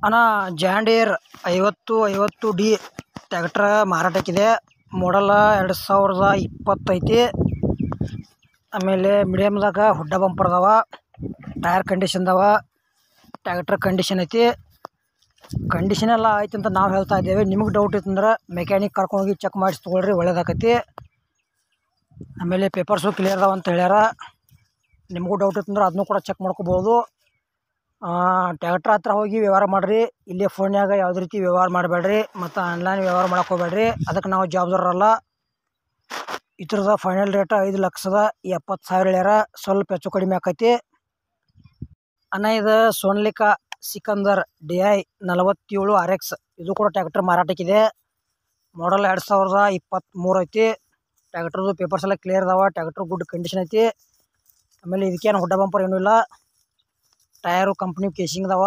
ಅಣ್ಣ ಜಾಂಡೀರ್ 5050D tractor ಮಾರಾಟಕ್ಕಿದೆ. ಮಾಡಲ್ 2020 ಐತಿ. ಆಮೇಲೆ ಮೀಡಿಯಮ್ದಾಗ ಹುಡ್ಡ ಬಂಪರ್ ಅದಾವ. ಟೈರ್ ಕಂಡೀಷನ್ ಅದಾವ. ಟ್ಯಾಕ್ಟ್ರ್ ಕಂಡೀಷನ್ ಐತಿ. ಕಂಡೀಷನ್ ಎಲ್ಲ ಐತಿ ಅಂತ ನಾವು ಹೇಳ್ತಾ ಇದ್ದೇವೆ. ನಿಮಗೆ ಡೌಟ್ ಇತ್ತಂದ್ರೆ ಮೆಕ್ಯಾನಿಕ್ ಕರ್ಕೊಂಡೋಗಿ ಚೆಕ್ ಮಾಡಿಸಿ ತೊಗೊಳ್ರಿ, ಒಳ್ಳೇದಾಕೈತಿ. ಆಮೇಲೆ ಪೇಪರ್ಸು ಕ್ಲಿಯರ್ ಅದಾವ ಅಂತ ಹೇಳ್ಯಾರ. ನಿಮಗೂ ಡೌಟ್ ಇತ್ತಂದ್ರೆ ಅದನ್ನೂ ಕೂಡ ಚೆಕ್ ಮಾಡ್ಕೋಬೋದು. ಟ್ಯಾಕ್ಟ್ರ್ ಹತ್ರ ಹೋಗಿ ವ್ಯವಹಾರ ಮಾಡಿರಿ. ಇಲ್ಲೇ ಫೋನ್ಯಾಗ ಯಾವುದೇ ರೀತಿ ವ್ಯವಹಾರ ಮಾಡಬೇಡ್ರಿ ಮತ್ತು ಆನ್ಲೈನ್ ವ್ಯವಹಾರ ಮಾಡಕ್ಕೆ ಹೋಗ್ಬೇಡ್ರಿ. ಅದಕ್ಕೆ ನಾವು ಜವಾಬ್ದಾರರಲ್ಲ. ಇದ್ರದ ಫೈನಲ್ ರೇಟ್ 5,70,000 ಹೇಳ್ಯಾರ. ಸ್ವಲ್ಪ ಹೆಚ್ಚು ಕಡಿಮೆ ಆಕೈತಿ. ಅಣ್ಣ ಇದು ಸೋನಾಲಿಕಾ ಸಿಕಂದರ್ DI 47 RX. ಇದು ಕೂಡ ಟ್ಯಾಕ್ಟ್ರ್ ಮಾರಾಟಕ್ಕಿದೆ. ಮಾಡಲ್ 2023 ಐತಿ. ಟ್ಯಾಕ್ಟ್ರದ್ದು ಪೇಪರ್ಸ್ ಎಲ್ಲ ಕ್ಲಿಯರ್ ಅದಾವ. ಟ್ಯಾಕ್ಟ್ರ್ ಗುಡ್ ಕಂಡೀಷನ್ ಐತಿ. ಆಮೇಲೆ ಇದಕ್ಕೇನು ಹುಡ್ಡ ಬಂಪರ್ ಏನೂ ಇಲ್ಲ. ಟಯರು ಕಂಪ್ನಿ ಕೇಸಿಂಗ್ ಅದಾವ.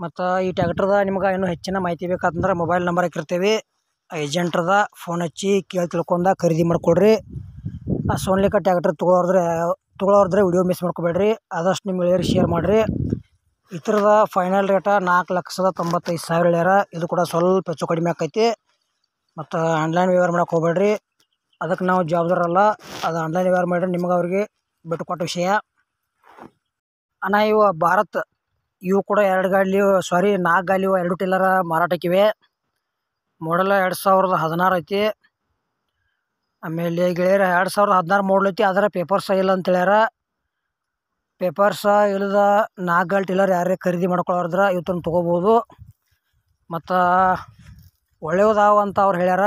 ಮತ್ತು ಈ ಟ್ಯಾಕ್ಟ್ರದ ನಿಮ್ಗೆ ಇನ್ನೂ ಹೆಚ್ಚಿನ ಮಾಹಿತಿ ಬೇಕಾತಂದ್ರೆ ಮೊಬೈಲ್ ನಂಬರ್ ಹಾಕಿರ್ತೀವಿ. ಏಜೆಂಟ್ರದ ಫೋನ್ ಹಚ್ಚಿ ಕೇಳಿ ತಿಳ್ಕೊಂಡ ಖರೀದಿ ಮಾಡ್ಕೊಡ್ರಿ. ಆ ಸೋನಾಲಿಕಾ ಟ್ಯಾಕ್ಟ್ರ್ ತೊಗೊಳೋರ್ದ್ರೆ ವಿಡಿಯೋ ಮಿಸ್ ಮಾಡ್ಕೊಬೇಡ್ರಿ. ಆದಷ್ಟು ನಿಮ್ಮ ಗೆಳೆಯರಿಗೆ ಶೇರ್ ಮಾಡಿರಿ. ಇದ್ರದ ಫೈನಲ್ ರೇಟ 4,95,000 ಹೇಳ್ಯಾರ. ಇದು ಕೂಡ ಸ್ವಲ್ಪ ಹೆಚ್ಚು ಕಡಿಮೆ ಆಕೈತಿ. ಮತ್ತು ಆನ್ಲೈನ್ ವ್ಯವಹಾರ ಮಾಡಕ್ಕೆ ಹೋಗ್ಬೇಡ್ರಿ. ಅದಕ್ಕೆ ನಾವು ಜವಾಬ್ದಾರಲ್ಲ. ಅದು ಆನ್ಲೈನ್ ವ್ಯವಹಾರ ಮಾಡಿರಿ, ನಿಮ್ಗೆ ಅವ್ರಿಗೆ ಬಿಟ್ಟು ಕೊಟ್ಟ ವಿಷಯ. ಅಣ್ಣ ಇವು ಭಾರತ್ ಇವು ಕೂಡ 4 ಗಾಲಿಯು 2 ಟಿಲ್ಲರ ಮಾರಾಟಕ್ಕಿವೆ. ಮಾಡಲ್ 2016 ಐತಿ. ಆಮೇಲೆ ಗೆಳೆಯರ 2016 ಮಾಡಲ್ ಐತಿ. ಅದರ ಪೇಪರ್ಸ ಇಲ್ಲ ಅಂತ ಹೇಳ್ಯಾರ. ಪೇಪರ್ಸ ಇಲ್ಲದ 4 ಗಾಲಿ ಟಿಲ್ಲರ್ ಯಾರೇ ಖರೀದಿ ಮಾಡ್ಕೊಳ್ಳೋದ್ರ ಇವತ್ತನ್ನು ತೊಗೋಬೋದು. ಮತ್ತು ಒಳ್ಳೆಯದಾವ ಅಂತ ಅವ್ರು ಹೇಳ್ಯಾರ.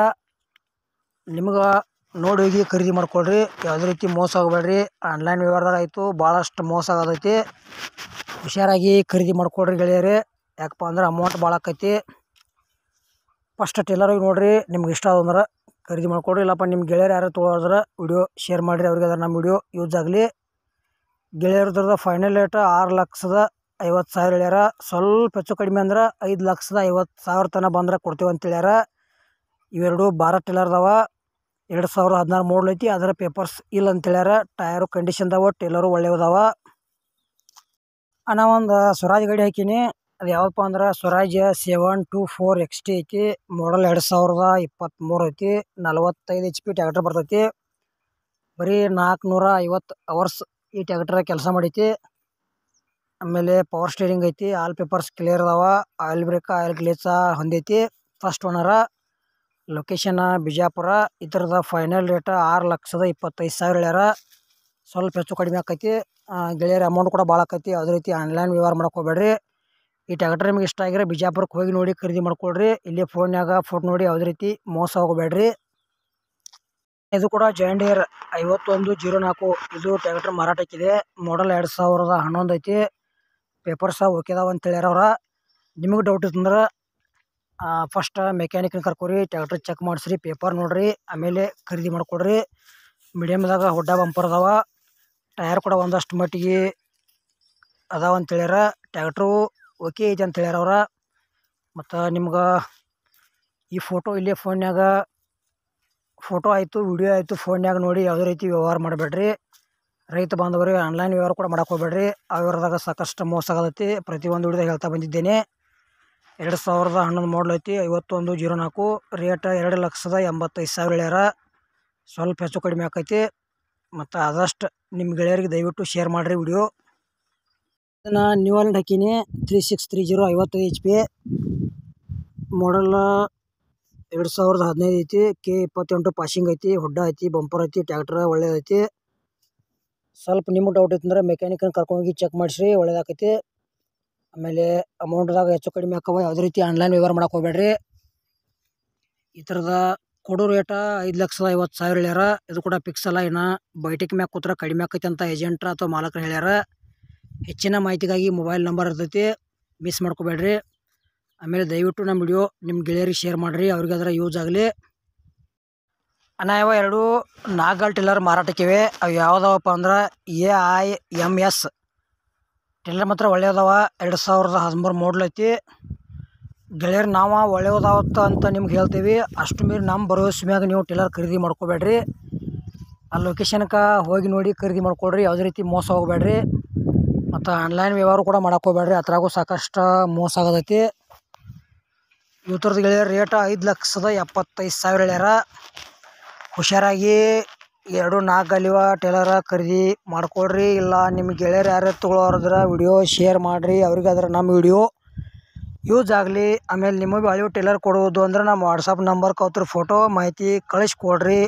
ನಿಮ್ಗೆ ನೋಡಿ ಹೋಗಿ ಖರೀದಿ ಮಾಡ್ಕೊಳ್ರಿ. ಯಾವುದೇ ರೀತಿ ಮೋಸ ಹೋಗ್ಬೇಡ್ರಿ. ಆನ್ಲೈನ್ ವ್ಯವಹಾರದಾಗ ಆಯಿತು ಭಾಳಷ್ಟು ಮೋಸ ಆಗೋದೈತಿ. ಹುಷಾರಾಗಿ ಖರೀದಿ ಮಾಡ್ಕೊಳ್ರಿ ಗೆಳೆಯರೇ. ಯಾಕಪ್ಪ ಅಂದ್ರೆ ಅಮೌಂಟ್ ಭಾಳ ಆಕೈತಿ. ಫಸ್ಟ್ ಟೇಲರಿಗೆ ನೋಡಿರಿ, ನಿಮ್ಗೆ ಇಷ್ಟ ಅಂದ್ರೆ ಖರೀದಿ ಮಾಡ್ಕೊಡ್ರಿ. ಇಲ್ಲಪ್ಪ ನಿಮ್ಮ ಗೆಳೆಯರು ಯಾರು ತೊಗೊಳೋದ್ರೆ ವಿಡಿಯೋ ಶೇರ್ ಮಾಡಿರಿ, ಅವ್ರಿಗೆ ಅದ್ರ ನಮ್ಮ ವಿಡಿಯೋ ಯೂಸ್ ಆಗಲಿ. ಗೆಳೆಯರದ್ರದ ಫೈನಲ್ ರೇಟ್ 6,50,000 ಹೇಳ್ಯಾರ. ಸ್ವಲ್ಪ ಹೆಚ್ಚು ಕಡಿಮೆ ಅಂದ್ರೆ 5,50,000 ತನಕ ಬಂದ್ರೆ ಕೊಡ್ತೀವಿ ಅಂತ ಹೇಳ್ಯಾರ. ಇವೆರಡು ಭಾರತ್ ಟೇಲರ್ ಅದಾವ. 2016 ಮಾಡಲ್ ಐತಿ. ಅದರ ಪೇಪರ್ಸ್ ಇಲ್ಲ ಅಂತ ಹೇಳ್ಯಾರ. ಟಯರು ಕಂಡೀಷನ್ ಅದಾವ. ಟೇಲರು ಒಳ್ಳೆಯದಾವ. ಅಣ್ಣ ಒಂದು ಸ್ವರಾಜ್ ಗಾಡಿ ಹಾಕೀನಿ. ಅದು ಯಾವಪ್ಪ ಅಂದ್ರೆ ಸ್ವರಾಜ್ 724 XT ಐತಿ. ಮಾಡಲ್ 2023 ಐತಿ. 45 HP ಟ್ಯಾಕ್ಟ್ರ್ ಬರ್ತೈತಿ. ಬರೀ 450 ಅವರ್ಸ್ ಈ ಟ್ಯಾಕ್ಟ್ರ ಕೆಲಸ ಮಾಡೈತಿ. ಆಮೇಲೆ ಪವರ್ ಸ್ಟೇರಿಂಗ್ ಐತಿ. ಆಲ್ ಪೇಪರ್ಸ್ ಕ್ಲಿಯರ್ ಅದಾವ. ಆಯಿಲ್ ಬ್ರೇಕ್ ಆಯಿಲ್ ಗ್ಲೇಸ ಹೊಂದೈತಿ. First owner. ಲೊಕೇಶನ್ ಬಿಜಾಪುರ. ಇದರದ ಫೈನಲ್ ರೇಟ್ 6,25,000 ಹೇಳ್ಯಾರ. ಸ್ವಲ್ಪ ಹೆಚ್ಚು ಕಡಿಮೆ ಆಕೈತಿ. ಗೆಳೆಯರ ಅಮೌಂಟ್ ಕೂಡ ಭಾಳ ಆಕೈತಿ. ಯಾವುದೇ ರೀತಿ ಆನ್ಲೈನ್ ವ್ಯವಹಾರ ಮಾಡಕ್ಕೆ ಹೋಗ್ಬೇಡ್ರಿ. ಈ ಟ್ಯಾಕ್ಟ್ರ್ ನಿಮ್ಗೆ ಇಷ್ಟ ಆಗಿದ್ರೆ ಬಿಜಾಪುರಕ್ಕೆ ಹೋಗಿ ನೋಡಿ ಖರೀದಿ ಮಾಡ್ಕೊಳ್ರಿ. ಇಲ್ಲಿ ಫೋನ್ಯಾಗ ಫೋಟೋ ನೋಡಿ ಯಾವುದೇ ರೀತಿ ಮೋಸ ಹೋಗಬೇಡ್ರಿ. ಇದು ಕೂಡ ಜಾಂಡೀರ್ 5104. ಇದು ಟ್ಯಾಕ್ಟ್ರ್ ಮಾರಾಟಕ್ಕಿದೆ. ಮಾಡಲ್ 2011 ಐತಿ. ಪೇಪರ್ಸ ಓಕೆದಾವ ಅಂತ ಹೇಳ್ಯಾರ ಅವ್ರ. ನಿಮಗೆ ಡೌಟ್ ಇತ್ತಂದ್ರೆ ಫಸ್ಟ್ ಮೆಕ್ಯಾನಿಕ್ನ ಕರ್ಕೊರಿ, ಟ್ಯಾಕ್ಟ್ರ್ ಚೆಕ್ ಮಾಡಿಸ್ರಿ, ಪೇಪರ್ ನೋಡಿರಿ, ಆಮೇಲೆ ಖರೀದಿ ಮಾಡ್ಕೊಡ್ರಿ. ಮೀಡಿಯಮ್ದಾಗ ಹುಡ್ಡ ಬಂಪರ್ ಅದಾವ. ಟಯರ್ ಕೂಡ ಒಂದಷ್ಟು ಮಟ್ಟಿಗೆ ಅದಾವ ಅಂತ ಹೇಳ್ಯಾರ. ಟ್ಯಾಕ್ಟ್ರು ಓಕೆ ಐತಿ ಅಂತ ಹೇಳ್ಯಾರ ಅವ್ರ. ಮತ್ತು ನಿಮ್ಗೆ ಈ ಫೋಟೋ ಇಲ್ಲೇ ಫೋನ್ಯಾಗ ಫೋಟೋ ಆಯಿತು ವಿಡಿಯೋ ಆಯಿತು ಫೋನ್ಯಾಗ ನೋಡಿ ಯಾವುದೇ ರೀತಿ ವ್ಯವಹಾರ ಮಾಡಬೇಡ್ರಿ. ರೈತ ಬಾಂಧವರಿಗೆ ಆನ್ಲೈನ್ ವ್ಯವಹಾರ ಕೂಡ ಮಾಡಕ್ಕೆ ಹೋಗ್ಬೇಡ್ರಿ. ಆ ವ್ಯವಹಾರದಾಗ ಸಾಕಷ್ಟು ಮೋಸ ಆಗತೈತಿ. ಪ್ರತಿಯೊಂದು ವಿಡಿಯೋದಾಗ ಹೇಳ್ತಾ ಬಂದಿದ್ದೇನೆ. 2011 ಮಾಡಲ್ ಐತಿ. 5104. ರೇಟ್ 2,85,000 ಹೇಳ್ಯಾರ. ಸ್ವಲ್ಪ ಹೆಚ್ಚು ಕಡಿಮೆ ಆಕೈತಿ. ಮತ್ತು ಆದಷ್ಟು ನಿಮ್ಮ ಗೆಳೆಯರಿಗೆ ದಯವಿಟ್ಟು ಶೇರ್ ಮಾಡಿರಿ ವಿಡಿಯೋ. ಇದನ್ನು ನ್ಯೂಲ್ಯಾಂಡ್ ಹಾಕೀನಿ. 3630 55 HP. ಮಾಡಲ್ 2015 ಐತಿ. K28 ಪಾಸಿಂಗ್ ಐತಿ. ಹುಡ್ಡ ಐತಿ. ಬಂಪರ್ ಐತಿ. ಟ್ಯಾಕ್ಟ್ರ್ ಒಳ್ಳೇದೈತಿ. ಸ್ವಲ್ಪ ನಿಮ್ಗೆ ಡೌಟ್ ಐತಂದ್ರೆ ಮೆಕ್ಯಾನಿಕನ್ನ ಕರ್ಕೊಂಡೋಗಿ ಚೆಕ್ ಮಾಡಿಸ್ರಿ, ಒಳ್ಳೇದಾಕೈತಿ. ಆಮೇಲೆ ಅಮೌಂಟ್ದಾಗ ಹೆಚ್ಚು ಕಡಿಮೆ ಆಕವ. ಯಾವುದೇ ರೀತಿ ಆನ್ಲೈನ್ ವ್ಯವಹಾರ ಮಾಡಕ್ಕೆ ಹೋಗ್ಬೇಡ್ರಿ. ಈ ಥರದ ಕೊಡೋ ರೇಟ 5,50,000 ಹೇಳ್ಯಾರ. ಇದು ಕೂಡ ಫಿಕ್ಸ್ ಅಲ್ಲ. ಇನ್ನು ಬೈಟಿಕ್ ಮ್ಯಾಗ ಕೂತ್ರೆ ಕಡಿಮೆ ಆಕೈತಿ ಅಂತ ಏಜೆಂಟ್ರ ಅಥವಾ ಮಾಲಕರು ಹೇಳ್ಯಾರ. ಹೆಚ್ಚಿನ ಮಾಹಿತಿಗಾಗಿ ಮೊಬೈಲ್ ನಂಬರ್ ಇರ್ತೈತಿ, ಮಿಸ್ ಮಾಡ್ಕೋಬೇಡ್ರಿ. ಆಮೇಲೆ ದಯವಿಟ್ಟು ನಮ್ಮ ವಿಡಿಯೋ ನಿಮ್ಮ ಗೆಳೆಯರಿಗೆ ಶೇರ್ ಮಾಡಿರಿ, ಅವ್ರಿಗೆ ಅದರ ಯೂಸ್ ಆಗಲಿ. ಅಣ್ಣ ಇವ 2 4 ಗಾಲಿ ಟಿಲ್ಲರ್ ಮಾರಾಟಕ್ಕಿವೆ. ಅವು ಯಾವುದವಪ್ಪ ಅಂದ್ರೆ AIMS ಟಿಲ್ಲರ್ ಮಾತ್ರ ಒಳ್ಳೆಯದಾವ. 2013 ಮಾಡಲ್ ಐತಿ. ಗೆಳೆಯರು ನಾವು ಒಳ್ಳೆಯದಾವತ್ತ ಅಂತ ನಿಮ್ಗೆ ಹೇಳ್ತೀವಿ. ಅಷ್ಟು ಮೀರಿ ನಮ್ಮ ಭರವಸೆ ಮ್ಯಾಗ ನೀವು ಟಿಲ್ಲರ್ ಖರೀದಿ ಮಾಡ್ಕೋಬೇಡ್ರಿ. ಆ ಲೊಕೇಶನ್ಗೆ ಹೋಗಿ ನೋಡಿ ಖರೀದಿ ಮಾಡ್ಕೊಳ್ರಿ. ಯಾವುದೇ ರೀತಿ ಮೋಸ ಹೋಗಬೇಡ್ರಿ. ಮತ್ತು ಆನ್ಲೈನ್ ವ್ಯವಹಾರ ಕೂಡ ಮಾಡಕ್ಕೆ ಹೋಗ್ಬೇಡ್ರಿ, ಅದ್ರಾಗೂ ಸಾಕಷ್ಟು ಮೋಸ ಆಗತೈತಿ. ಇವತ್ತರದ್ದು ಗೆಳೆಯರ ರೇಟ್ 5,75,000 ಹೇಳ್ಯಾರ. ಹುಷಾರಾಗಿ 2-4 ಅಲ್ಲಿವ ಟೇಲರ ಖರೀದಿ ಮಾಡ್ಕೊಳ್ರಿ. ಇಲ್ಲ ನಿಮ್ಮ ಗೆಳೆಯರು ಯಾರು ತೊಗೊಳೋರಿದ್ರೆ ವಿಡಿಯೋ ಶೇರ್ ಮಾಡಿರಿ, ಅವ್ರಿಗಾದ್ರೆ ನಮ್ಮ ವಿಡಿಯೋ ಯೂಸ್ ಆಗಲಿ. ಆಮೇಲೆ ನಿಮಗೆ ಹಳಿವು ಟೇಲರ್ ಕೊಡುವುದು ಅಂದ್ರೆ ನಮ್ಮ ವಾಟ್ಸಪ್ ನಂಬರ್ಗೆ ಅವತ್ರ ಫೋಟೋ ಮಾಹಿತಿ ಕಳಿಸ್ಕೊಡ್ರಿ.